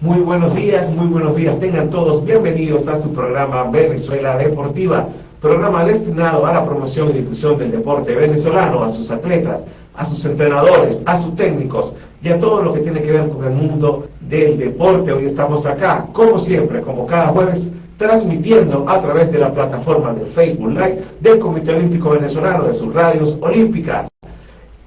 Muy buenos días, tengan todos bienvenidos a su programa Venezuela Deportiva, programa destinado a la promoción y difusión del deporte venezolano, a sus atletas, a sus entrenadores, a sus técnicos y a todo lo que tiene que ver con el mundo del deporte. Hoy estamos acá, como siempre, como cada jueves, transmitiendo a través de la plataforma del Facebook Live del Comité Olímpico Venezolano, de sus radios olímpicas.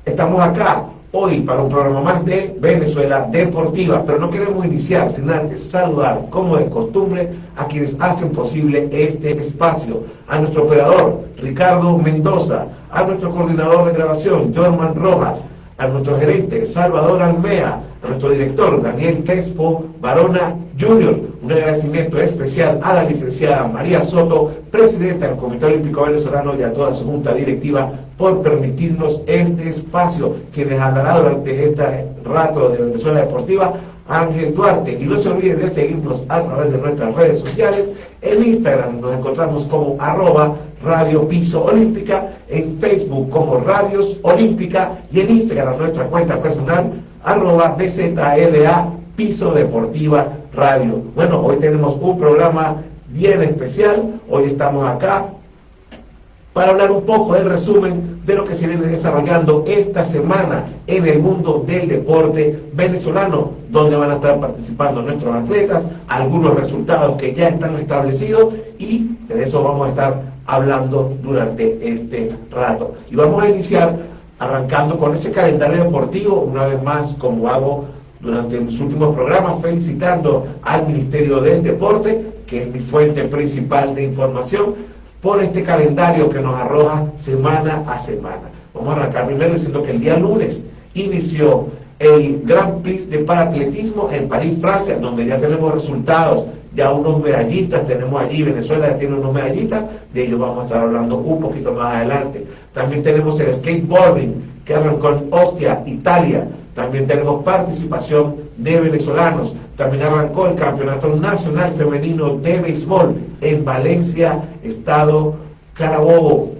Estamos acá hoy para un programa más de Venezuela Deportiva, pero no queremos iniciar sin antes saludar, como de costumbre, a quienes hacen posible este espacio: a nuestro operador Ricardo Mendoza, a nuestro coordinador de grabación Jorman Rojas, a nuestro gerente Salvador Almea, a nuestro director Daniel Crespo Barona Jr. Un agradecimiento especial a la licenciada María Soto, presidenta del Comité Olímpico Venezolano, y a toda su junta directiva por permitirnos este espacio. Quienes hablará durante este rato de Venezuela Deportiva, Ángel Duarte. Y no se olviden de seguirnos a través de nuestras redes sociales. En Instagram nos encontramos como @Radio Piso Olímpica, en Facebook como Radios Olímpica y en Instagram nuestra cuenta personal @BZLA Piso Deportiva Radio. Bueno, hoy tenemos un programa bien especial. Hoy estamos acá para hablar un poco del resumen de lo que se viene desarrollando esta semana en el mundo del deporte venezolano, donde van a estar participando nuestros atletas, algunos resultados que ya están establecidos, y de eso vamos a estar hablando durante este rato. Y vamos a iniciar arrancando con ese calendario deportivo, una vez más, como hago durante mis últimos programas, felicitando al Ministerio del Deporte, que es mi fuente principal de información, por este calendario que nos arroja semana a semana. Vamos a arrancar primero diciendo que el día lunes inició el Grand Prix de Paratletismo en París, Francia, donde ya tenemos resultados, ya unos medallistas tenemos allí. Venezuela ya tiene unos medallistas, de ellos vamos a estar hablando un poquito más adelante. También tenemos el skateboarding, que arrancó en Ostia, Italia. También tenemos participación de venezolanos. También arrancó el Campeonato Nacional Femenino de Béisbol en Valencia, Estado Carabobo.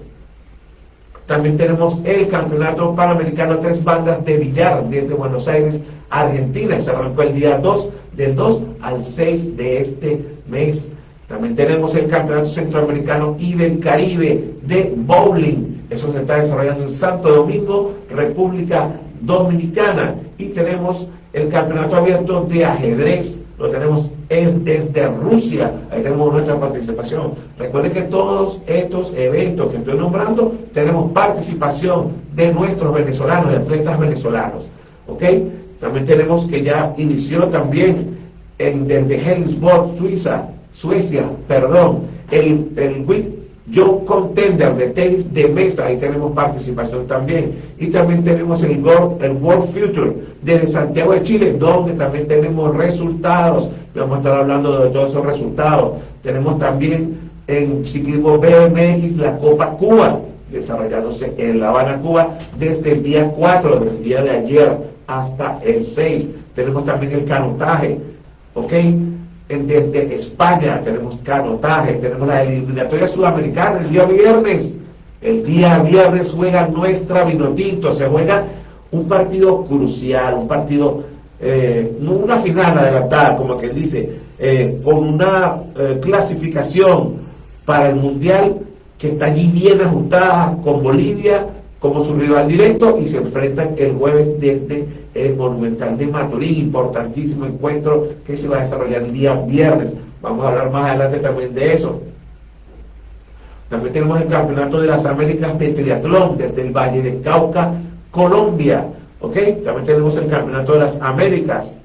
También tenemos el Campeonato Panamericano 3 bandas de billar desde Buenos Aires, Argentina. Se arrancó el día 2, del 2 al 6 de este mes. También tenemos el Campeonato Centroamericano y del Caribe de bowling. Eso se está desarrollando en Santo Domingo, República Dominicana. Y tenemos el Campeonato Abierto de Ajedrez, lo tenemos desde Rusia. Ahí tenemos nuestra participación. Recuerden que todos estos eventos que estoy nombrando tenemos participación de nuestros venezolanos, de atletas venezolanos, ¿ok? También tenemos que ya inició también desde Helsingborg, Suecia, el Young Contender de tenis de mesa. Ahí tenemos participación también. Y también tenemos el World Future desde Santiago de Chile, donde también tenemos resultados. Vamos a estar hablando de todos esos resultados. Tenemos también en ciclismo BMX la Copa Cuba, desarrollándose en La Habana, Cuba, desde el día 4, desde el día de ayer hasta el 6. Tenemos también el canotaje, ¿ok? Desde España tenemos canotaje. Tenemos la eliminatoria sudamericana el día viernes. El día viernes juega nuestra Vinotinto. Se juega un partido crucial, un partido, no una final adelantada, como quien dice, con una clasificación para el Mundial que está allí bien ajustada, con Bolivia como su rival directo, y se enfrentan el jueves desde el Monumental de Maturín. Importantísimo encuentro que se va a desarrollar el día viernes. Vamos a hablar más adelante también de eso. También tenemos el Campeonato de las Américas de Triatlón desde el Valle del Cauca, Colombia, ¿ok? También tenemos el Campeonato de las Américas,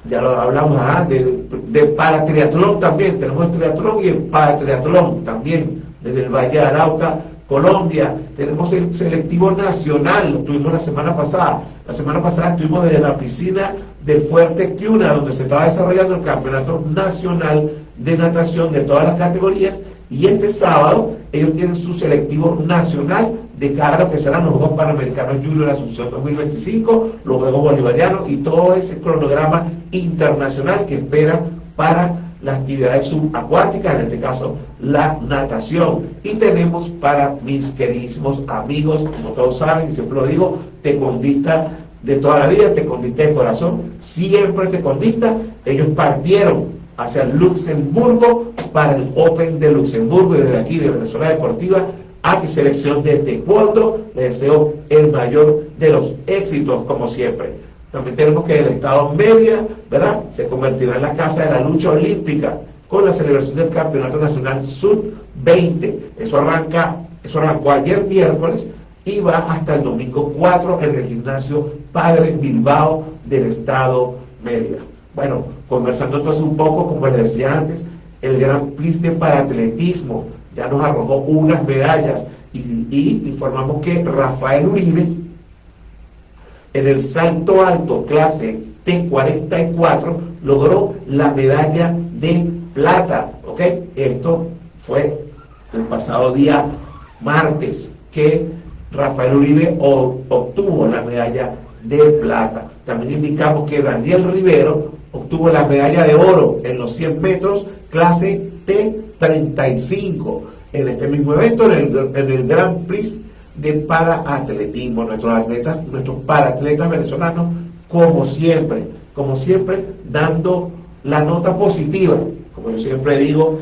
ya lo hablamos, de paratriatlón también. Tenemos el triatlón y el paratriatlón también desde el Valle de Arauca, Colombia. Tenemos el selectivo nacional, lo tuvimos la semana pasada. La semana pasada estuvimos desde la piscina de Fuerte Tiuna, donde se estaba desarrollando el Campeonato Nacional de Natación de todas las categorías, y este sábado ellos tienen su selectivo nacional de cara a lo que serán los Juegos Panamericanos Junior Asunción 2025, los Juegos Bolivarianos y todo ese cronograma internacional que espera para las actividades subacuáticas, en este caso la natación. Y tenemos para mis queridísimos amigos, como todos saben, y siempre lo digo, taekwondistas de toda la vida, tecondista de corazón, siempre tecondista. Ellos partieron hacia Luxemburgo para el Open de Luxemburgo, y desde aquí de Venezuela Deportiva a mi selección de taekwondo les deseo el mayor de los éxitos, como siempre. También tenemos que el estado Mérida, ¿verdad?, se convertirá en la casa de la lucha olímpica con la celebración del Campeonato Nacional Sub-20. Eso arrancó ayer miércoles y va hasta el domingo 4 en el gimnasio Padre Bilbao del estado Mérida. Bueno, conversando entonces un poco, como les decía antes, el Gran Prix de Paratletismo ya nos arrojó unas medallas y informamos que Rafael Uribe en el salto alto clase T44 logró la medalla de plata, ¿ok? Esto fue el pasado día martes que Rafael Uribe obtuvo la medalla de plata. También indicamos que Daniel Rivero obtuvo la medalla de oro en los 100 metros clase T35 en este mismo evento, en el Gran Prix de Paratletismo. Nuestros paratletas venezolanos, como siempre, dando la nota positiva. Como yo siempre digo,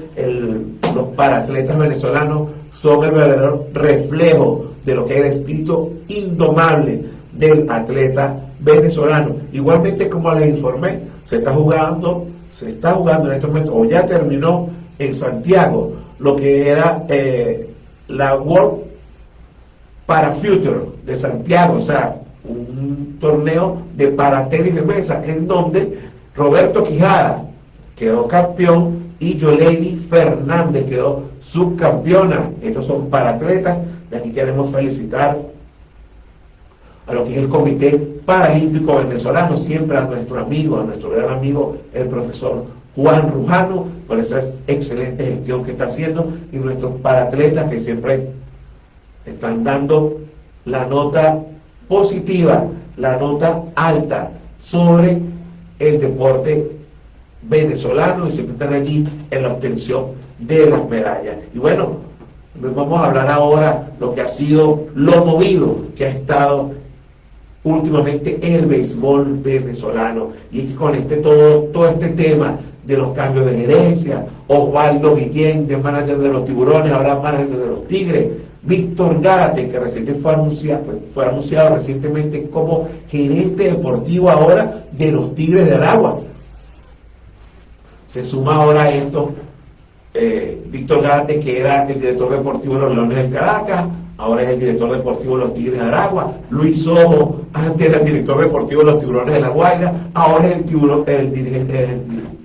los paratletas venezolanos son el verdadero reflejo de lo que es el espíritu indomable del atleta venezolano. Igualmente, como les informé, se está jugando en este momento, o ya terminó en Santiago, lo que era la World Para Future de Santiago, o sea, un torneo de paratenis de mesa, en donde Roberto Quijada quedó campeón y Yoleini Fernández quedó subcampeona. Estos son paratletas. De aquí queremos felicitar a lo que es el Comité Paralímpico Venezolano, siempre a nuestro gran amigo, el profesor Juan Rujano, por esa excelente gestión que está haciendo, y nuestros paratletas que siempre están dando la nota positiva, la nota alta sobre el deporte venezolano, y siempre están allí en la obtención de las medallas. Y bueno, vamos a hablar ahora lo que ha sido lo movido que ha estado últimamente el béisbol venezolano, y es que con todo este tema de los cambios de gerencia, Osvaldo Guillén, de manager de los Tiburones, ahora manager de los Tigres, Víctor Gárate, que fue anunciado recientemente como gerente deportivo ahora de los Tigres de Aragua. Se suma ahora a esto Víctor Gárate, que era el director deportivo de los Leones del Caracas, ahora es el director deportivo de los Tigres de Aragua. Luis Ojo, antes era el director deportivo de los Tiburones de La Guaira, ahora es el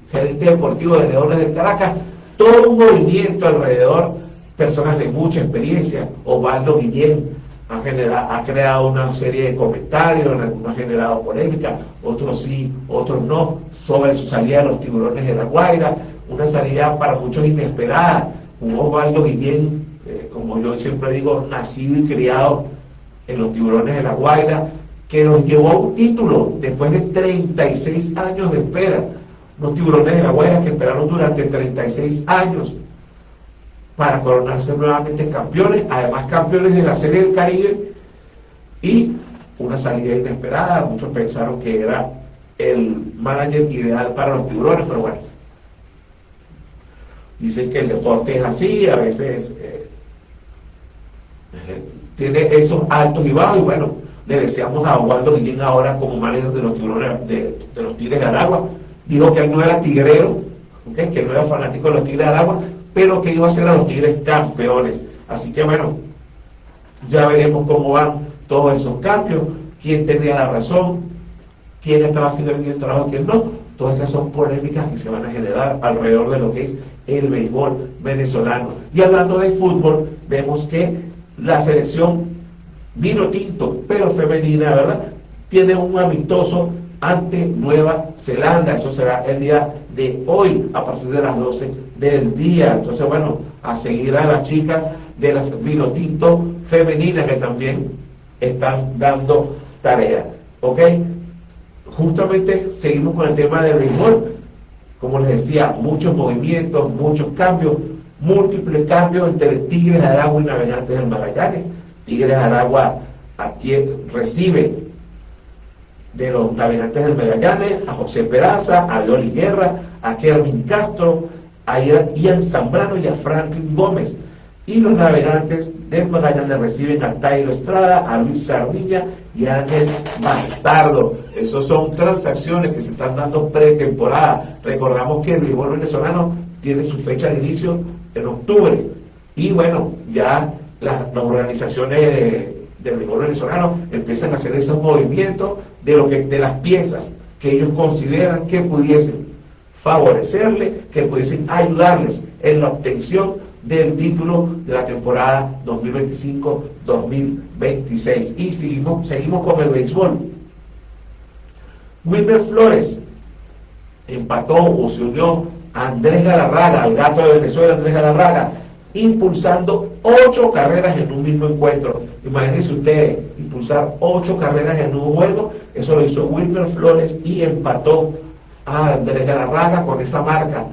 gerente deportivo de Leones del Caracas. Todo un movimiento alrededor, personas de mucha experiencia. Osvaldo Guillén ha creado una serie de comentarios, algunos ha generado polémica, otros sí, otros no, sobre su salida de los Tiburones de La Guaira, una salida para muchos inesperada. Un Osvaldo Guillén, como yo siempre digo, nacido y criado en los Tiburones de La Guaira, que nos llevó a un título después de 36 años de espera. Los Tiburones de La Guaira que esperaron durante 36 años para coronarse nuevamente campeones, además campeones de la Serie del Caribe, y una salida inesperada. Muchos pensaron que era el manager ideal para los Tiburones, pero bueno, dicen que el deporte es así, a veces tiene esos altos y bajos, y bueno, le deseamos a Osvaldo Guillén ahora como manager de los Tiburones, de los Tigres de Aragua. Dijo que él no era tigrero, ¿okay?, que no era fanático de los Tigres de Aragua, pero que iba a ser a los Tigres campeones. Así que bueno, ya veremos cómo van todos esos cambios, quién tenía la razón, quién estaba haciendo bien el trabajo, quién no. Todas esas son polémicas que se van a generar alrededor de lo que es el béisbol venezolano. Y hablando de fútbol, vemos que la selección vino tinto, pero femenina, ¿verdad?, tiene un amistoso ante Nueva Zelanda. Eso será el día de hoy a partir de las 12 del día. Entonces, bueno, a seguir a las chicas de las vino tinto femeninas que también están dando tarea, ¿ok? Justamente seguimos con el tema del béisbol. Como les decía, muchos movimientos, muchos cambios, múltiples cambios entre Tigres de Aragua y Navegantes del Magallanes. Tigres de Aragua recibe de los Navegantes del Magallanes, a José Peraza, a Leoli Guerra, a Kervin Castro, a Ian Zambrano y a Franklin Gómez. Y los Navegantes del Magallanes reciben a Tairo Estrada, a Luis Sardiña y a Ángel Bastardo. Esas son transacciones que se están dando pretemporada. Recordamos que el béisbol venezolano tiene su fecha de inicio en octubre. Y bueno, ya las organizaciones del béisbol venezolano empiezan a hacer esos movimientos de las piezas que ellos consideran que pudiesen favorecerle, que pudiesen ayudarles en la obtención del título de la temporada 2025-2026. Y seguimos con el béisbol. Wilmer Flores empató o se unió a Andrés Galarraga, al gato de Venezuela, Andrés Galarraga, impulsando 8 carreras en un mismo encuentro. Imagínense ustedes, impulsar 8 carreras en un juego. Eso lo hizo Wilmer Flores y empató a Andrés Galarraga con esa marca,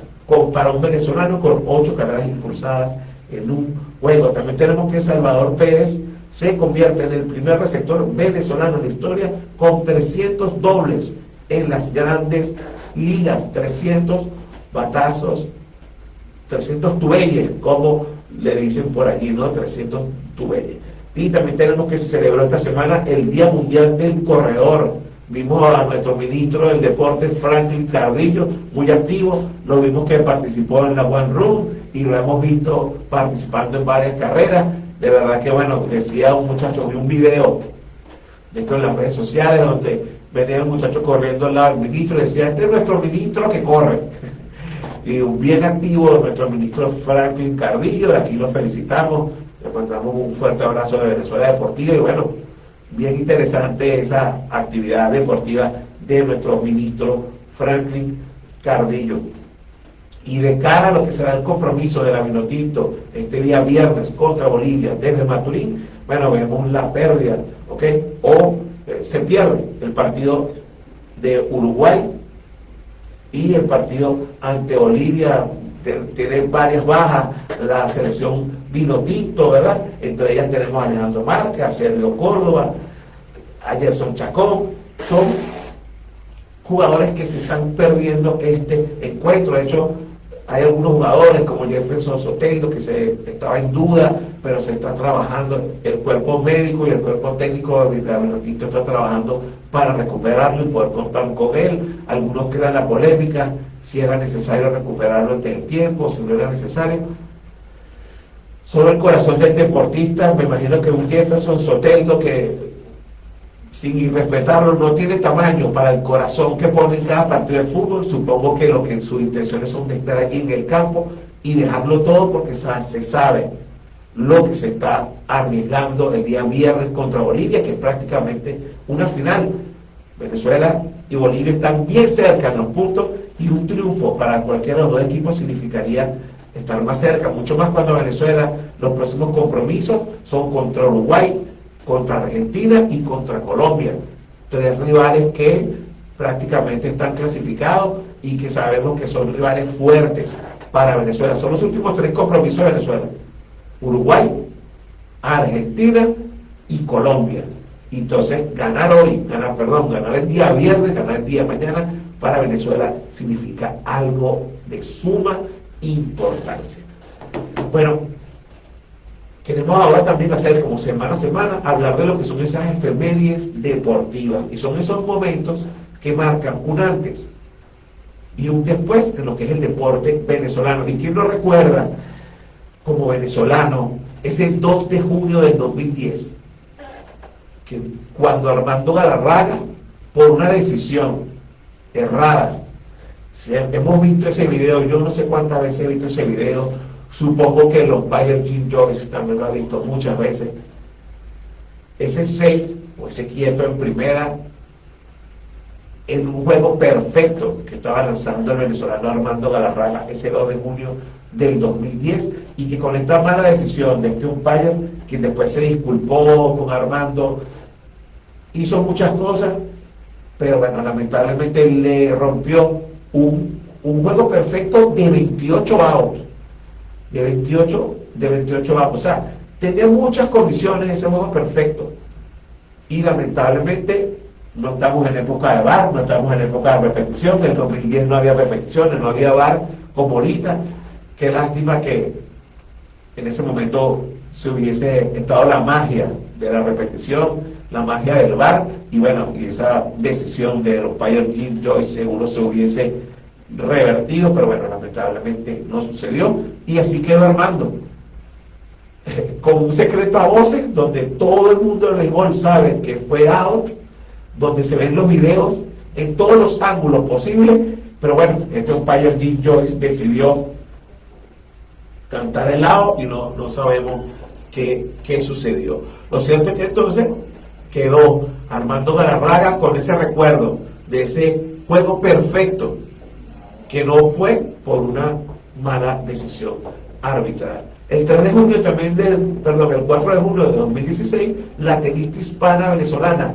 para un venezolano, con 8 carreras impulsadas en un juego. También tenemos que Salvador Pérez se convierte en el primer receptor venezolano en la historia con 300 dobles en las grandes ligas, 300 batazos, 300 tubelles, como le dicen por allí, ¿no? 300 tubelles. Y también tenemos que se celebró esta semana el Día Mundial del Corredor. Vimos a nuestro ministro del Deporte, Franklin Cardillo, muy activo. Lo vimos que participó en la One Room y lo hemos visto participando en varias carreras. De verdad que, bueno, decía un muchacho, vi un video de esto en las redes sociales donde venía el muchacho corriendo al lado del ministro y decía: este es nuestro ministro que corre. Y bien activo nuestro ministro Franklin Cardillo, de aquí lo felicitamos, le mandamos un fuerte abrazo de Venezuela Deportiva. Y bueno, bien interesante esa actividad deportiva de nuestro ministro Franklin Cardillo. Y de cara a lo que será el compromiso de la Vinotinto este día viernes contra Bolivia desde Maturín, bueno, vemos la pérdida, ¿ok? Se pierde el partido de Uruguay y el partido ante Bolivia. Tiene varias bajas la selección Vinotinto, ¿verdad? Entre ellas tenemos a Alejandro Márquez, a Sergio Córdoba, a Gerson Chacón. Son jugadores que se están perdiendo este encuentro. De hecho, hay algunos jugadores como Jefferson Soteldo que estaba en duda, pero se está trabajando. El cuerpo médico y el cuerpo técnico de Vinotinto está trabajando para recuperarlo y poder contar con él. Algunos crean la polémica si era necesario recuperarlo antes del tiempo, si no era necesario. Solo el corazón del deportista, me imagino que un Jefferson Soteldo, que sin irrespetarlo, no tiene tamaño para el corazón que pone en cada partido de fútbol. Supongo que sus intenciones son de estar allí en el campo y dejarlo todo, porque se sabe lo que se está arriesgando el día viernes contra Bolivia, que es prácticamente una final. Venezuela y Bolivia están bien cerca en los puntos, y un triunfo para cualquiera de los dos equipos significaría estar más cerca, mucho más cuando Venezuela, los próximos compromisos son contra Uruguay, contra Argentina y contra Colombia. 3 rivales que prácticamente están clasificados y que sabemos que son rivales fuertes para Venezuela. Son los últimos 3 compromisos de Venezuela: Uruguay, Argentina y Colombia. Entonces, ganar el día viernes, ganar el día mañana, para Venezuela significa algo de suma importancia. Bueno, queremos ahora también hacer, como semana a semana, hablar de lo que son esas efemérides deportivas, y son esos momentos que marcan un antes y un después en lo que es el deporte venezolano. ¿Y quién no recuerda como venezolano ese 2 de junio del 2010, que cuando Armando Galarraga, por una decisión errada, hemos visto ese video, yo no sé cuántas veces he visto ese video, supongo que el umpire Jim Joyce también lo ha visto muchas veces, ese safe o ese quieto en primera en un juego perfecto que estaba lanzando el venezolano Armando Galarraga ese 2 de junio del 2010, y que con esta mala decisión de este umpire, quien después se disculpó con Armando, hizo muchas cosas, pero bueno, lamentablemente le rompió un juego perfecto de 28 outs, de 28 outs. O sea, tenía muchas condiciones ese juego perfecto, y lamentablemente no estamos en época de VAR, no estamos en época de repetición. En el 2010 no había repeticiones, no había VAR como ahorita. Qué lástima que en ese momento se hubiese estado la magia de la repetición, la magia del VAR, y bueno, y esa decisión del umpire Jim Joyce seguro se hubiese revertido, pero bueno, lamentablemente no sucedió, y así quedó Armando, con un secreto a voces, donde todo el mundo del béisbol sabe que fue out, donde se ven los videos en todos los ángulos posibles, pero bueno, este umpire Jim Joyce decidió cantar el lado y no sabemos qué sucedió. Lo cierto es que entonces quedó Armando Galarraga con ese recuerdo de ese juego perfecto que no fue por una mala decisión arbitral. El 3 de junio también el 4 de junio de 2016, la tenista hispana venezolana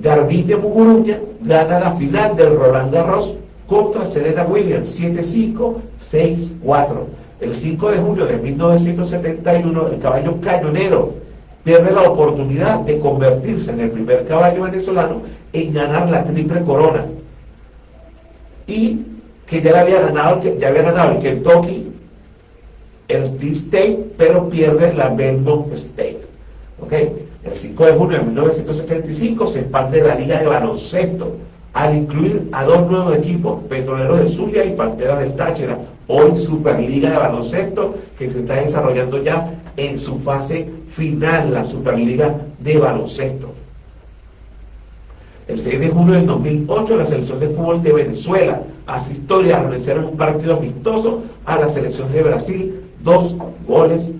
Garbiñe Muguruña gana la final del Roland Garros contra Serena Williams 7-5, 6-4. El 5 de junio de 1971, el caballo cañonero pierde la oportunidad de convertirse en el primer caballo venezolano en ganar la triple corona, y que ya había ganado el Kentucky, el Split State, pero pierde la Belmont State. ¿Okay? El 5 de junio de 1975 se expande la Liga de Baloncesto al incluir a dos nuevos equipos, Petroleros del Zulia y Panteras del Táchira, hoy Superliga de Baloncesto, que se está desarrollando ya en su fase final, la Superliga de Baloncesto. El 6 de junio del 2008, la selección de fútbol de Venezuela hace historia al vencer en un partido amistoso a la selección de Brasil 2-0.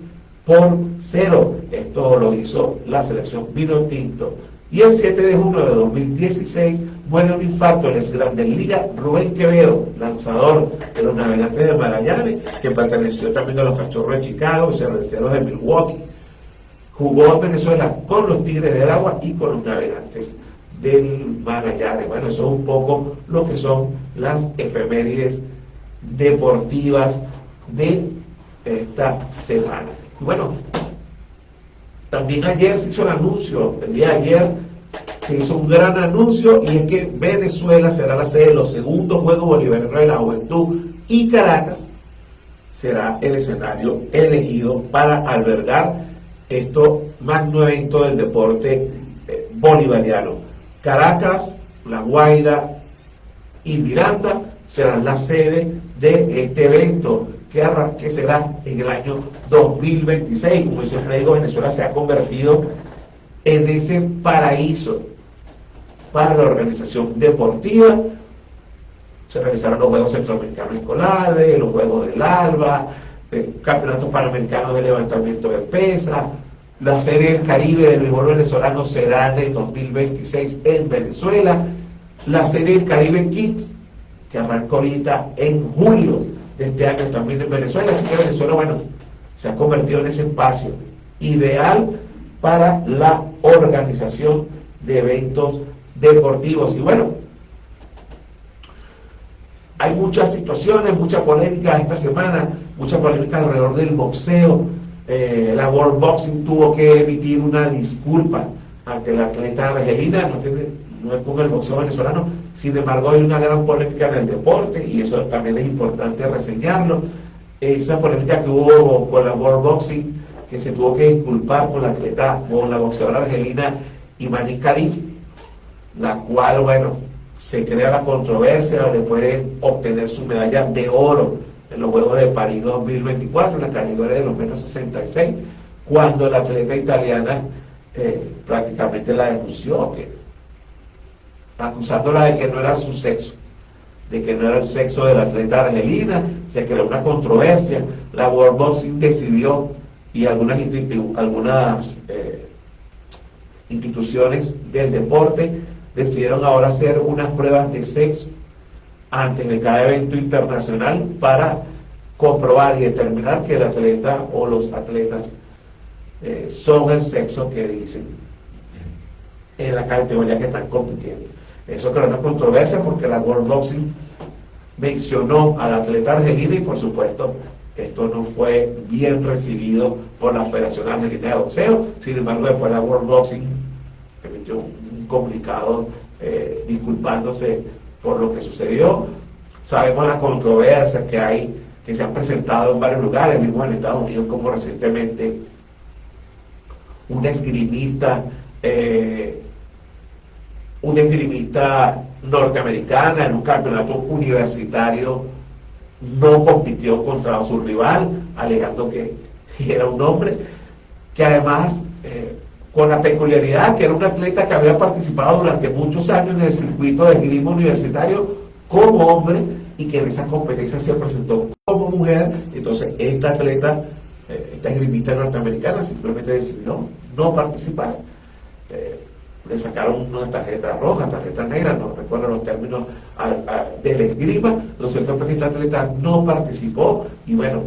Esto lo hizo la selección vino tinto. Y el 7 de junio de 2016 muere un infarto en la Grandes Ligas Rubén Quevedo, lanzador de los Navegantes de Magallanes, que perteneció también a los Cachorros de Chicago y Cerveceros de Milwaukee. Jugó en Venezuela con los Tigres del Agua y con los Navegantes del Magallanes. Bueno, eso es un poco lo que son las efemérides deportivas de esta semana. Y bueno, también ayer se hizo el anuncio, el día de ayer se hizo un gran anuncio, y es que Venezuela será la sede de los segundos Juegos Bolivarianos de la Juventud, y Caracas será el escenario elegido para albergar esto magno evento del deporte bolivariano. Caracas, La Guaira y Miranda serán la sede de este evento que será en el año 2026. Como siempre digo, Venezuela se ha convertido en ese paraíso para la organización deportiva. Se realizaron los Juegos Centroamericanos Escolares, los Juegos del ALBA, campeonatos panamericanos de levantamiento de pesas. La Serie del Caribe del béisbol venezolano será en el 2026 en Venezuela. La Serie del Caribe Kids, que arrancó ahorita en julio de este año, también en Venezuela. Así que Venezuela, bueno, se ha convertido en ese espacio ideal para la organización de eventos deportivos. Y bueno, hay muchas situaciones, mucha polémica esta semana, mucha polémica alrededor del boxeo. La World Boxing tuvo que emitir una disculpa ante la atleta argelina, no es con el boxeo venezolano. Sin embargo, hay una gran polémica en el deporte, y eso también es importante reseñarlo. Esa polémica que hubo con la World Boxing, que se tuvo que disculpar con la atleta, con la boxeadora argelina Imani Khalif, la cual, bueno, se crea la controversia después de obtener su medalla de oro en los Juegos de París 2024, en la categoría de los menos 66, cuando la atleta italiana prácticamente la denunció, acusándola de que no era su sexo, de que no era el sexo de la atleta argelina. Se creó una controversia. La World Boxing decidió, y algunas instituciones del deporte decidieron ahora hacer unas pruebas de sexo antes de cada evento internacional para comprobar y determinar que el atleta o los atletas son el sexo que dicen en la categoría que están compitiendo. Eso creó una controversia porque la World Boxing mencionó al atleta argelina, y por supuesto esto no fue bien recibido por la Federación Argelina de Boxeo. Sin embargo, después la World Boxing emitió un comunicado disculpándose por lo que sucedió. Sabemos las controversias que hay, que se han presentado en varios lugares, mismo en Estados Unidos, como recientemente una esgrimista norteamericana en un campeonato universitario no compitió contra su rival, alegando que era un hombre, que además con la peculiaridad que era un atleta que había participado durante muchos años en el circuito de esgrima universitario como hombre, y que en esa competencia se presentó como mujer. Entonces esta atleta, esta esgrimista norteamericana, simplemente decidió no participar. Le sacaron una tarjeta roja, tarjeta negra, no recuerdo los términos de la esgrima. Lo cierto fue que esta atleta no participó, y bueno,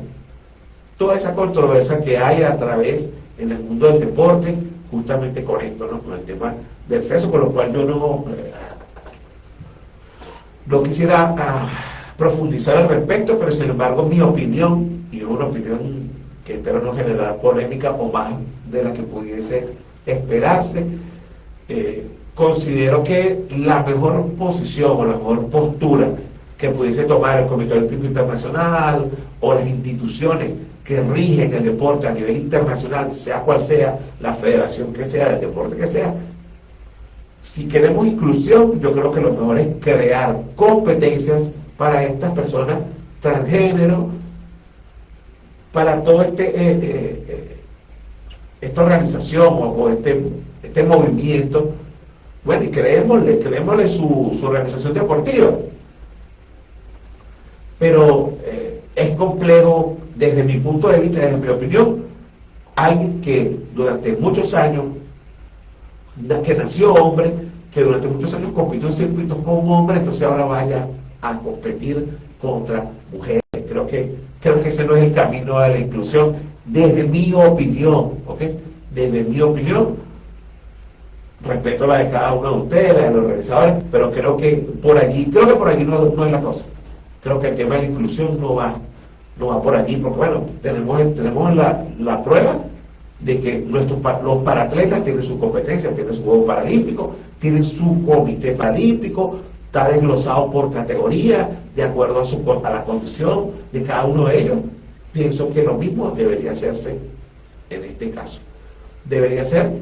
toda esa controversia que hay a través en el mundo del deporte, justamente con esto, ¿no? Con el tema del sexo, con lo cual yo no quisiera profundizar al respecto, pero sin embargo mi opinión, y es una opinión que espero no generar polémica o más de la que pudiese esperarse, considero que la mejor posición o la mejor postura que pudiese tomar el Comité Olímpico Internacional o las instituciones que rigen el deporte a nivel internacional, sea cual sea la federación que sea, del deporte que sea, si queremos inclusión, yo creo que lo mejor es crear competencias para estas personas transgénero, para todo esta organización o este movimiento. Bueno, y creémosle su organización deportiva. Pero es complejo, desde mi punto de vista, desde mi opinión, alguien que durante muchos años, que nació hombre, que durante muchos años compitió en circuitos como hombre, entonces ahora vaya a competir contra mujeres. Creo que ese no es el camino a la inclusión, desde mi opinión, ¿ok? Desde mi opinión, respeto la de cada uno de ustedes, la de los realizadores, pero creo que por allí no es la cosa. Creo que el tema de la inclusión no va por allí, porque bueno, tenemos la prueba de que los paratletas tienen su competencia, tienen su juego paralímpico, tienen su comité paralímpico, está desglosado por categoría, de acuerdo a la condición de cada uno de ellos. Pienso que lo mismo debería hacerse en este caso. Debería ser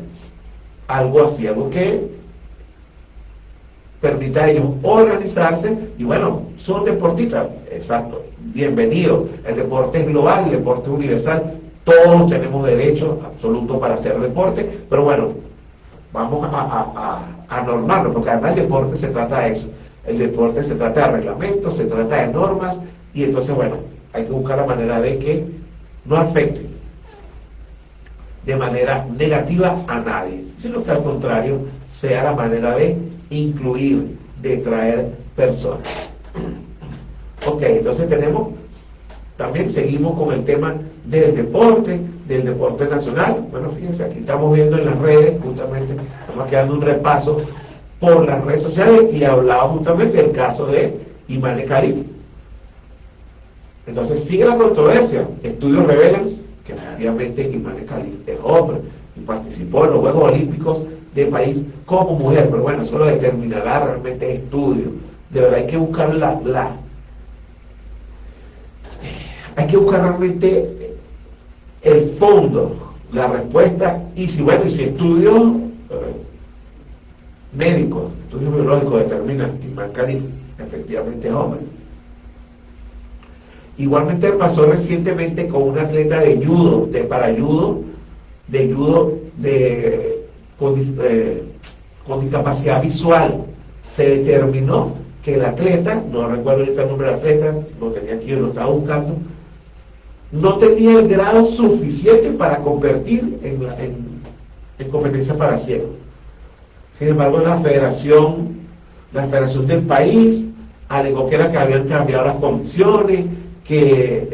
algo así, algo que permita a ellos organizarse, y bueno, son deportistas, exacto, bienvenido. El deporte es global, el deporte es universal, todos tenemos derecho absoluto para hacer deporte, pero bueno, vamos a normarlo, porque además el deporte se trata de eso. El deporte se trata de reglamentos, se trata de normas, y entonces bueno, hay que buscar la manera de que no afecte de manera negativa a nadie, sino que al contrario sea la manera de incluir, de traer personas. Ok, entonces también seguimos con el tema del deporte nacional. Bueno, fíjense, aquí estamos viendo en las redes, justamente, estamos quedando un repaso por las redes sociales, y hablaba justamente del caso de Imane Khalif. Entonces sigue la controversia. Estudios revelan que efectivamente Imane Khalif es hombre y participó en los Juegos Olímpicos del país como mujer, pero bueno, eso lo determinará realmente estudio. De verdad hay que buscar hay que buscar realmente el fondo, la respuesta, y si estudios médicos, estudios biológicos determinan que Imane Khalif efectivamente es hombre. Igualmente pasó recientemente con un atleta de judo, con discapacidad visual. Se determinó que el atleta, no recuerdo ahorita el nombre del atleta, lo tenía aquí, lo estaba buscando, no tenía el grado suficiente para competir en competencia para ciegos. Sin embargo, la federación del país alegó que habían cambiado las condiciones, que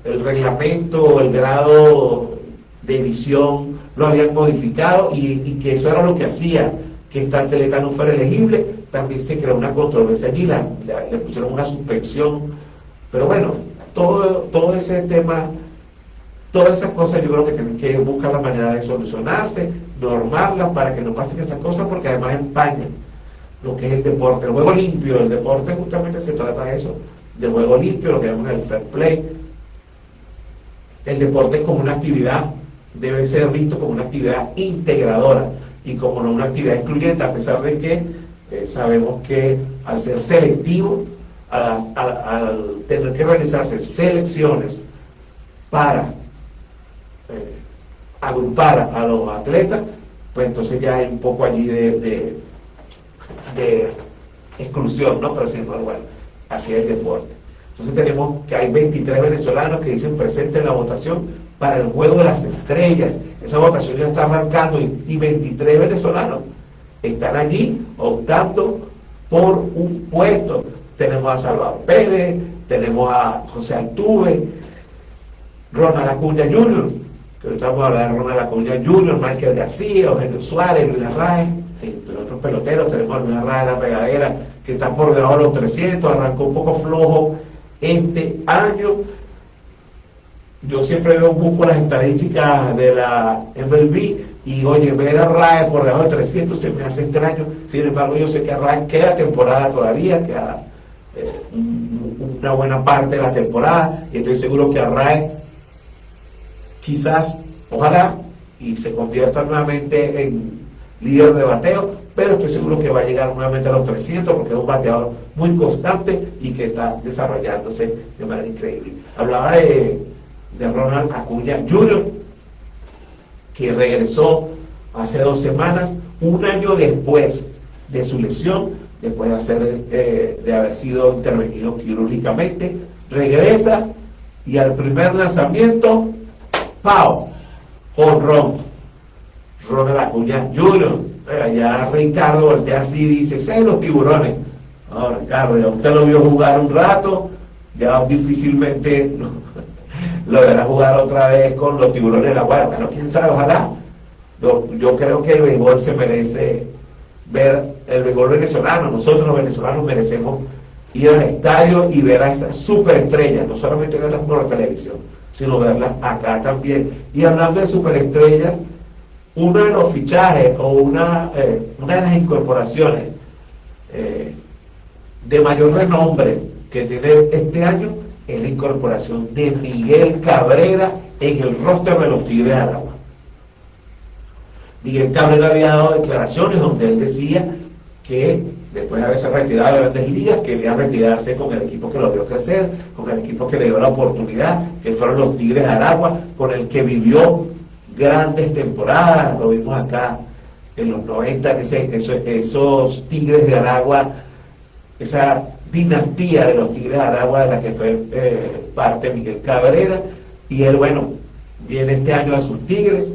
el reglamento, el grado de visión lo habían modificado, y que eso era lo que hacía que esta atleta no fuera elegible. También se creó una controversia allí, le pusieron una suspensión, pero bueno, todo ese tema, todas esas cosas yo creo que tienen que buscar la manera de solucionarse, normarla para que no pasen esas cosas, porque además empañan lo que es el deporte, el juego limpio. El deporte justamente se trata de eso, de juego limpio, lo que llamamos el fair play. El deporte como una actividad debe ser visto como una actividad integradora y como no una actividad excluyente, a pesar de que sabemos que al ser selectivo, al tener que realizarse selecciones para agrupar a los atletas, pues entonces ya hay un poco allí de exclusión, ¿no? Pero sin embargo, bueno, así es el deporte. Entonces tenemos que hay 23 venezolanos que dicen presente en la votación para el juego de las estrellas. Esa votación ya está arrancando y 23 venezolanos están allí optando por un puesto. Tenemos a Salvador Pérez, tenemos a José Altuve, Ronald Acuña Jr., que ahorita vamos a hablar de Ronald Acuña Jr., Michael García, Eugenio Suárez, Luis Arraez, entre otros peloteros. Tenemos a Luis Arraez de la regadera, que está por debajo de los 300, arrancó un poco flojo este año. Yo siempre busco las estadísticas de la MLB y oye, ver a Arraez por debajo de 300 se me hace extraño. Sin embargo, yo sé que Arraez queda temporada todavía, queda una buena parte de la temporada, y estoy seguro que Arraez quizás, ojalá, y se convierta nuevamente en líder de bateo, pero estoy seguro que va a llegar nuevamente a los 300 porque es un bateador muy constante y que está desarrollándose de manera increíble. Hablaba de Ronald Acuña Jr., que regresó hace 2 semanas, un año después de su lesión, después de haber sido intervenido quirúrgicamente, regresa y al primer lanzamiento, ¡pau!, jonrón. Ronald Acuña Jr. Allá Ricardo voltea así y dice: "¿Saben los tiburones?". No, Ricardo, ya usted lo vio jugar un rato, ya difícilmente lo verá jugar otra vez con los tiburones de la Guardia. Bueno, quién sabe, ojalá. Yo creo que el béisbol se merece ver el béisbol venezolano. Nosotros los venezolanos merecemos ir al estadio y ver a esas superestrellas, no solamente verlas por la televisión, sino verlas acá también. Y hablando de superestrellas, uno de los fichajes o una de las incorporaciones de mayor renombre que tiene este año es la incorporación de Miguel Cabrera en el roster de los Tigres de Aragua. Miguel Cabrera había dado declaraciones donde él decía que después de haberse retirado de Grandes Ligas, quería retirarse con el equipo que lo vio crecer, con el equipo que le dio la oportunidad, que fueron los Tigres de Aragua, con el que vivió grandes temporadas. Lo vimos acá en los 90, esos Tigres de Aragua, esa dinastía de los Tigres de Aragua de la que fue parte Miguel Cabrera. Y él, bueno, viene este año a sus Tigres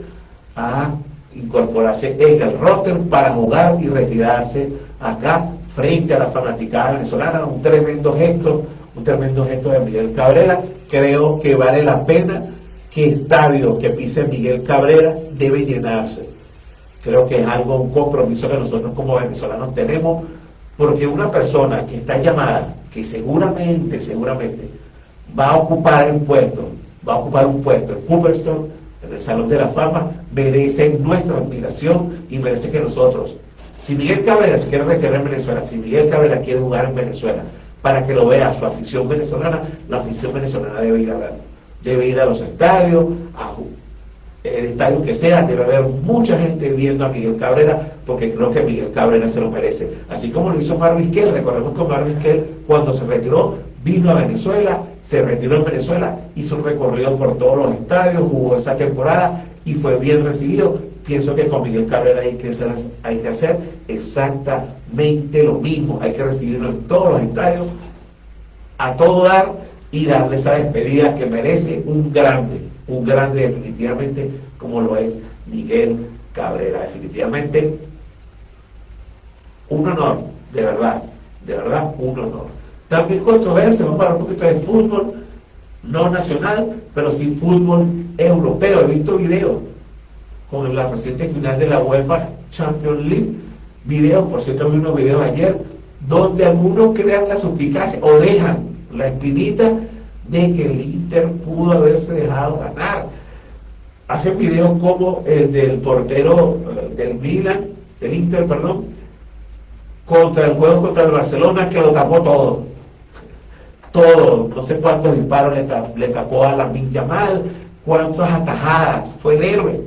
a incorporarse en el roster para jugar y retirarse acá frente a la fanaticada venezolana. Un tremendo gesto de Miguel Cabrera. Creo que vale la pena que estadio que pise Miguel Cabrera debe llenarse. Creo que es algo, un compromiso que nosotros como venezolanos tenemos, porque una persona que está llamada, que seguramente va a ocupar un puesto en Cooperstown, en el Salón de la Fama, merece nuestra admiración y merece que nosotros, si Miguel Cabrera se quiere retirar en Venezuela, si Miguel Cabrera quiere jugar en Venezuela, para que lo vea su afición venezolana, la afición venezolana debe ir a verlo, debe ir a los estadios, el estadio que sea, debe haber mucha gente viendo a Miguel Cabrera, porque creo que Miguel Cabrera se lo merece, así como lo hizo Marvin Kell. Recordemos que Marvin Kell, cuando se retiró, vino a Venezuela, se retiró en Venezuela, hizo un recorrido por todos los estadios, jugó esa temporada y fue bien recibido. Pienso que con Miguel Cabrera hay que hacer exactamente lo mismo, hay que recibirlo en todos los estadios, a todo dar, y darle esa despedida que merece un grande definitivamente, como lo es Miguel Cabrera. Definitivamente un honor, de verdad, un honor. También controversia, vamos a hablar un poquito de fútbol, no nacional, pero sí fútbol europeo. He visto videos con la reciente final de la UEFA Champions League, videos, por cierto, vi unos videos ayer, donde algunos crean la suspicacia o dejan la espinita de que el Inter pudo haberse dejado ganar. hacen videos como el del portero del Milan, del Inter, perdón, contra el juego contra el Barcelona, que lo tapó todo, no sé cuántos disparos le tapó a Lamine Yamal, cuántas atajadas, fue el héroe,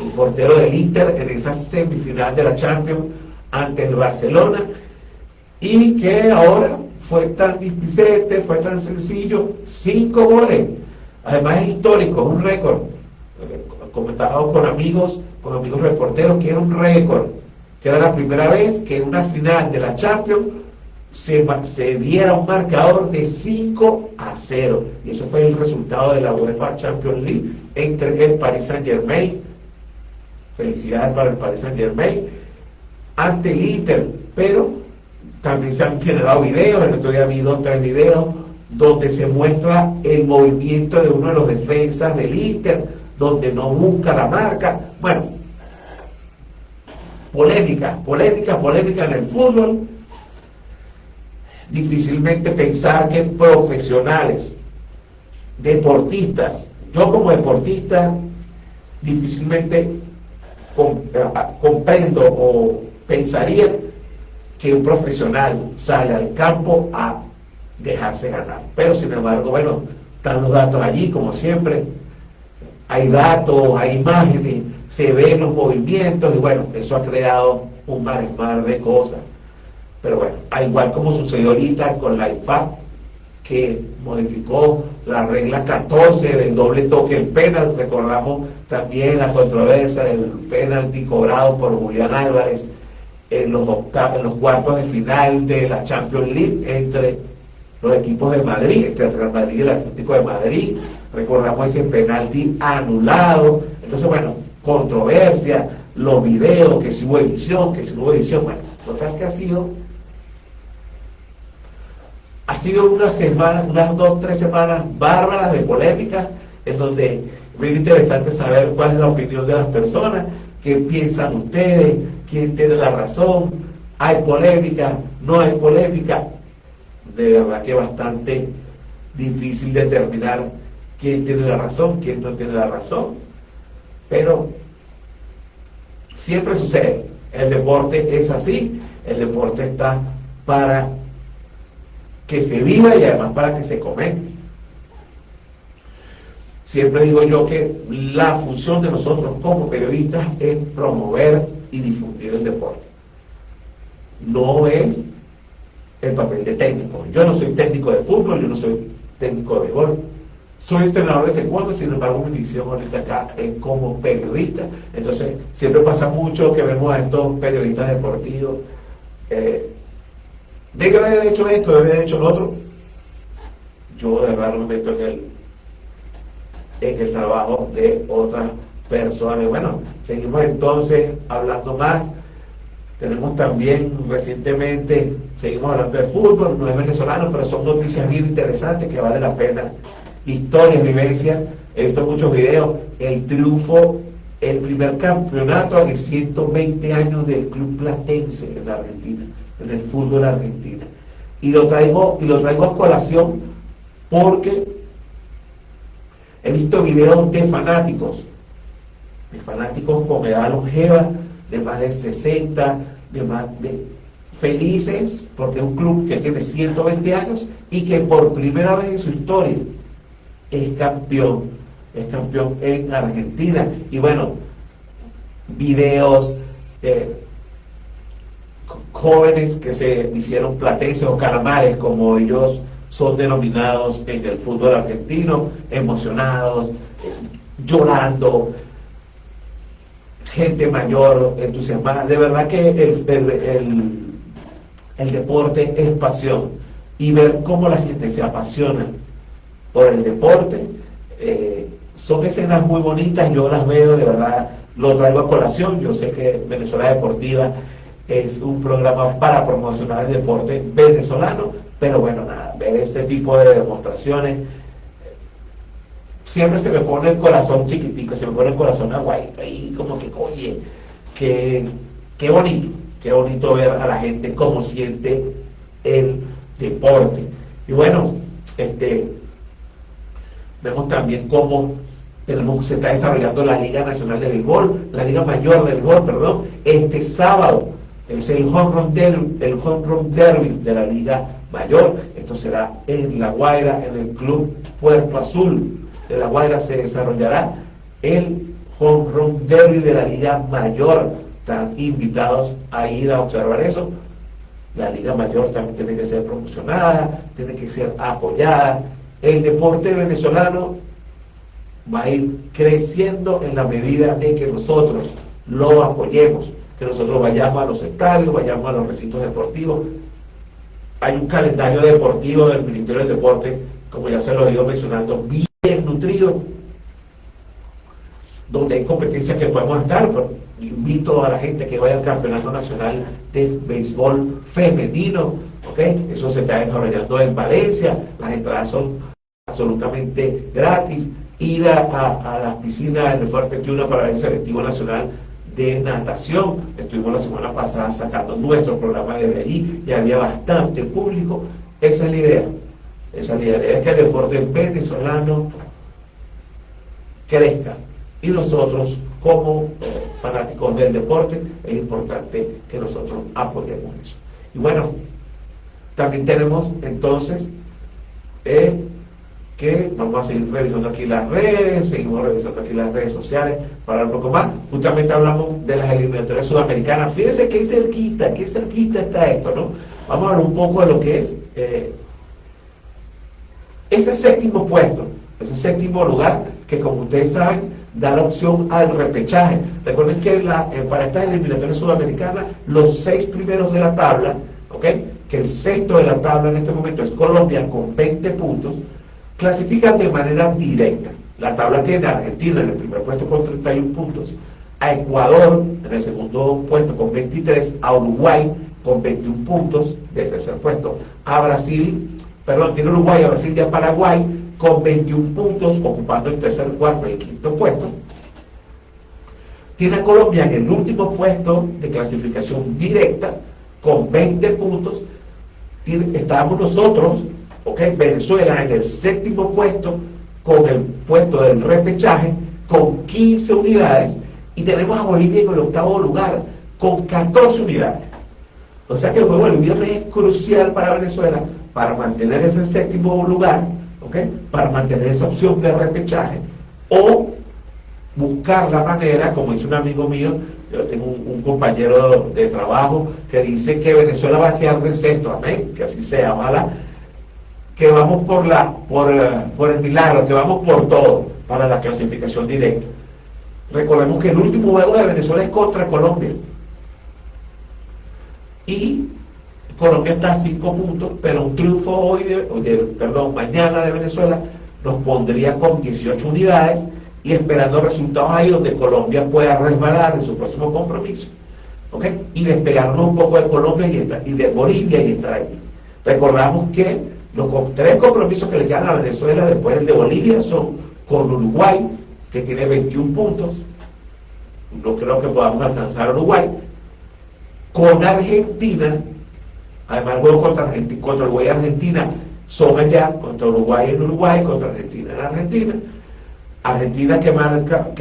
el portero del Inter en esa semifinal de la Champions ante el Barcelona, y que ahora fue tan displicente, fue tan sencillo, 5 goles, además es histórico, es un récord, comentado con amigos reporteros, que era un récord, que era la primera vez que en una final de la Champions se diera un marcador de 5-0, y eso fue el resultado de la UEFA Champions League entre el Paris Saint-Germain, felicidades para el Paris Saint-Germain, ante el Inter. Pero también se han generado videos, el otro día vi 2 o 3 videos donde se muestra el movimiento de uno de los defensas del Inter, donde no busca la marca. Bueno, polémica en el fútbol. Difícilmente pensar que profesionales, deportistas, yo como deportista difícilmente comprendo o pensaría que un profesional sale al campo a dejarse ganar. Pero sin embargo, bueno, están los datos allí, como siempre, hay datos, hay imágenes, se ven los movimientos, y bueno, eso ha creado un mar de cosas. Pero bueno, igual como sucedió ahorita con la IFAB, que modificó la regla 14 del doble toque, el penal. Recordamos también la controversia del penalti cobrado por Julián Álvarez en los cuartos de final de la Champions League entre los equipos de Madrid, entre el Real Madrid y el Atlético de Madrid. Recordamos ese penalti anulado. Entonces, bueno, controversia, los videos, que si hubo edición, bueno, total que ha sido una semana, unas 2 o 3 semanas bárbaras de polémica, en donde es muy interesante saber cuál es la opinión de las personas, qué piensan ustedes, quién tiene la razón, hay polémica, no hay polémica. De verdad que es bastante difícil determinar quién tiene la razón, quién no tiene la razón, pero siempre sucede. El deporte es así, el deporte está para que se viva y además para que se comente. Siempre digo yo que la función de nosotros como periodistas es promover y difundir el deporte. No es el papel de técnico. Yo no soy técnico de fútbol, yo no soy técnico de béisbol, soy entrenador de taekwondo. Sin embargo, mi misión ahorita acá es como periodista. Entonces siempre pasa mucho que vemos a estos periodistas deportivos, debe haber hecho esto, debe haber hecho lo otro. Yo de verdad no me meto en el trabajo de otras personas. Bueno, seguimos entonces hablando más. Tenemos también recientemente, seguimos hablando de fútbol, no es venezolano, pero son noticias bien interesantes que vale la pena. Historias, vivencias. He visto muchos videos. El triunfo, el primer campeonato de 120 años del Club Platense en la Argentina, en el fútbol argentino. Y lo traigo a colación porque he visto videos de fanáticos con edad longeva, de más de 60, felices porque es un club que tiene 120 años y que por primera vez en su historia es campeón en Argentina. Y bueno, videos, jóvenes que se hicieron platenses o calamares, como ellos son denominados en el fútbol argentino, emocionados, llorando, gente mayor entusiasmada. De verdad que el deporte es pasión, y ver cómo la gente se apasiona por el deporte, son escenas muy bonitas. Yo las veo, de verdad, lo traigo a colación. Yo sé que Venezuela Deportiva es un programa para promocionar el deporte venezolano, pero bueno, nada, ver este tipo de demostraciones, siempre se me pone el corazón chiquitico, se me pone el corazón aguadito, ahí como que, oye, qué bonito ver a la gente cómo siente el deporte. Y bueno, vemos también cómo Se está desarrollando la Liga Nacional de Béisbol, la Liga Mayor de Béisbol, perdón. Este sábado es el Home Run Derby de la Liga Mayor. Esto será en La Guaira, en el Club Puerto Azul de La Guaira se desarrollará el Home Run Derby de la Liga Mayor. Están invitados a ir a observar eso. La Liga Mayor también tiene que ser promocionada, tiene que ser apoyada. El deporte venezolano va a ir creciendo en la medida de que nosotros lo apoyemos, que nosotros vayamos a los estadios, vayamos a los recintos deportivos. Hay un calendario deportivo del Ministerio del Deporte, como ya se lo he ido mencionando, bien nutrido, donde hay competencias que podemos estar. Pero invito a la gente que vaya al Campeonato Nacional de Béisbol Femenino, ¿ok? Eso se está desarrollando en Valencia, las entradas son absolutamente gratis. Ir a las piscinas en el Fuerte Tiuna para el Selectivo Nacional de Natación. Estuvimos la semana pasada sacando nuestro programa desde allí y había bastante público. Esa es la idea. Esa es la idea, es que el deporte venezolano crezca. Y nosotros, como fanáticos del deporte, es importante que nosotros apoyemos eso. Y bueno, también tenemos entonces que vamos a seguir revisando aquí las redes, seguimos revisando aquí las redes sociales para hablar un poco más. Justamente hablamos de las eliminatorias sudamericanas. Fíjense qué cerquita está esto, ¿no? Vamos a hablar un poco de lo que es ese séptimo puesto, ese séptimo lugar que, como ustedes saben, da la opción al repechaje. Recuerden que para estas eliminatorias sudamericanas, los 6 primeros de la tabla, ¿ok? Que el sexto de la tabla en este momento es Colombia con 20 puntos, clasifican de manera directa. La tabla tiene a Argentina en el primer puesto con 31 puntos, a Ecuador en el segundo puesto con 23, a Uruguay con 21 puntos de tercer puesto, a Brasil, tiene Uruguay, a Brasil y a Paraguay con 21 puntos, ocupando el tercer, cuarto y el quinto puesto. Tiene a Colombia en el último puesto de clasificación directa con 20 puntos. Estábamos nosotros, Venezuela en el séptimo puesto con el puesto del repechaje con 15 unidades y tenemos a Bolivia en el octavo lugar con 14 unidades. O sea que el juego del viernes es crucial para Venezuela para mantener ese séptimo lugar, para mantener esa opción de repechaje o buscar la manera, como dice un amigo mío. Yo tengo un compañero de trabajo que dice que Venezuela va a quedar de sexto, amén, que así sea, ojalá, que vamos por el milagro, que vamos por todo para la clasificación directa. Recordemos que el último juego de Venezuela es contra Colombia y Colombia está a 5 puntos, pero un triunfo mañana de Venezuela nos pondría con 18 unidades y esperando resultados ahí donde Colombia pueda resbalar en su próximo compromiso, y despegarnos un poco de Colombia y de Bolivia y estar allí. Recordamos que los 3 compromisos que le quedan a Venezuela después del de Bolivia son con Uruguay, que tiene 21 puntos, no creo que podamos alcanzar a Uruguay, con Argentina, además el juego contra Uruguay y Argentina son allá, contra Uruguay en Uruguay, contra Argentina en Argentina. Argentina que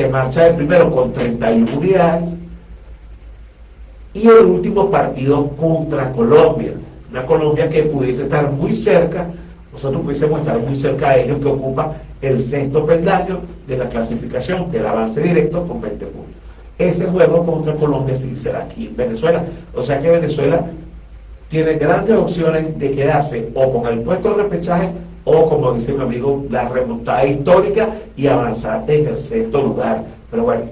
marcha de primero con 31 unidades, y el último partido contra Colombia, una Colombia que pudiese estar muy cerca, nosotros pudiésemos estar muy cerca de ellos, que ocupa el sexto peldaño de la clasificación del avance directo con 20 puntos. Ese juego contra Colombia sí será aquí en Venezuela, o sea que Venezuela tiene grandes opciones de quedarse o con el puesto de repechaje o, como dice mi amigo, la remontada histórica y avanzar en el sexto lugar. Pero bueno,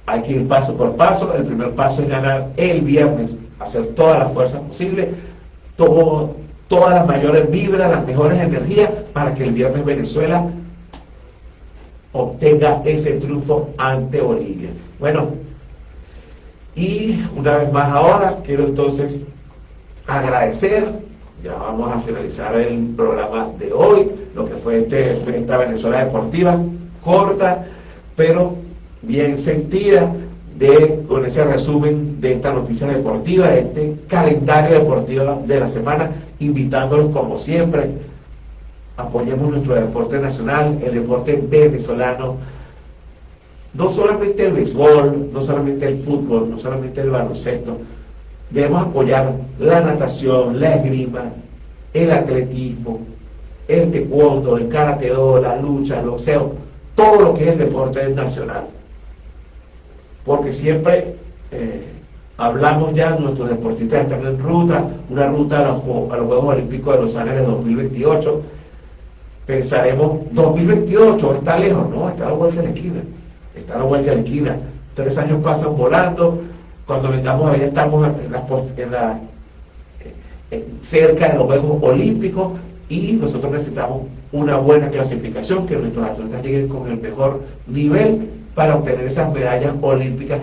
hay que ir paso por paso. El primer paso es ganar el viernes, hacer todas las fuerzas posibles, todas las mayores vibras, las mejores energías, para que el viernes Venezuela obtenga ese triunfo ante Bolivia. Bueno, y una vez más ahora quiero entonces agradecer. Ya vamos a finalizar el programa de hoy, lo que fue esta Venezuela Deportiva, corta, pero bien sentida, con ese resumen de esta noticia deportiva, de este calendario deportivo de la semana, invitándolos como siempre apoyemos nuestro deporte nacional, el deporte venezolano, no solamente el béisbol, no solamente el fútbol, no solamente el baloncesto. Debemos apoyar la natación, la esgrima, el atletismo, el taekwondo, el karate-do, la lucha, el boxeo, todo lo que es el deporte nacional. Porque siempre hablamos ya, nuestros deportistas están en ruta, una ruta a los Juegos Olímpicos de Los Ángeles 2028. Pensaremos, 2028 está lejos, no, está a la vuelta de la esquina, está a la vuelta de la esquina. 3 años pasan volando, cuando vengamos a ver ya estamos cerca de los Juegos Olímpicos y nosotros necesitamos una buena clasificación, que nuestros atletas lleguen con el mejor nivel para obtener esas medallas olímpicas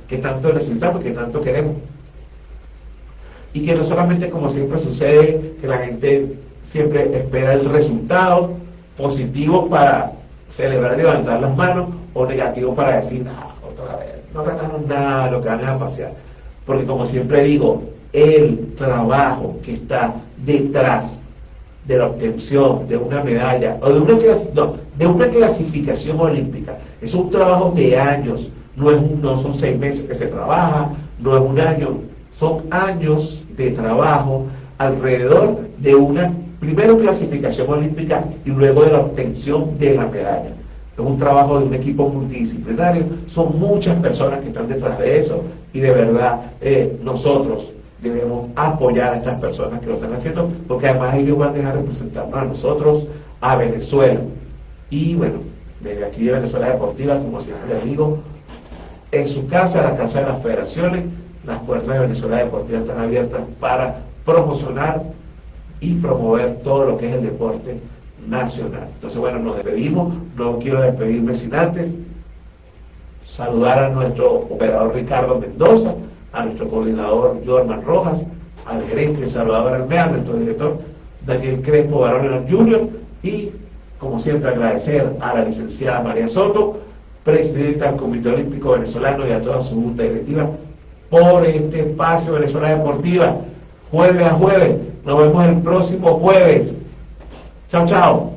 que tanto necesitamos y que tanto queremos. Y que no solamente, como siempre sucede, que la gente siempre espera el resultado positivo para celebrar y levantar las manos, o negativo para decir, otra vez, no ganaron nada, lo que van a pasear. Porque como siempre digo, el trabajo que está detrás de la obtención de una medalla o de una clasificación olímpica, es un trabajo de años, no son 6 meses que se trabaja, no es un año, son años de trabajo alrededor de una primero clasificación olímpica y luego de la obtención de la medalla. Es un trabajo de un equipo multidisciplinario, son muchas personas que están detrás de eso y de verdad nosotros debemos apoyar a estas personas que lo están haciendo, porque además ellos van a dejar representarnos a nosotros, a Venezuela. Y bueno, desde aquí de Venezuela Deportiva, como siempre les digo, en su casa, la casa de las federaciones, las puertas de Venezuela Deportiva están abiertas para promocionar y promover todo lo que es el deporte nacional. Entonces, bueno, nos despedimos. No quiero despedirme sin antes saludar a nuestro operador Ricardo Mendoza, a nuestro coordinador Jorman Rojas, al gerente Salvador Almea, a nuestro director Daniel Crespo Barón Jr. y, como siempre, agradecer a la licenciada María Soto, presidenta del Comité Olímpico Venezolano, y a toda su junta directiva por este espacio Venezuela Deportiva, jueves a jueves. Nos vemos el próximo jueves. Chao, chao.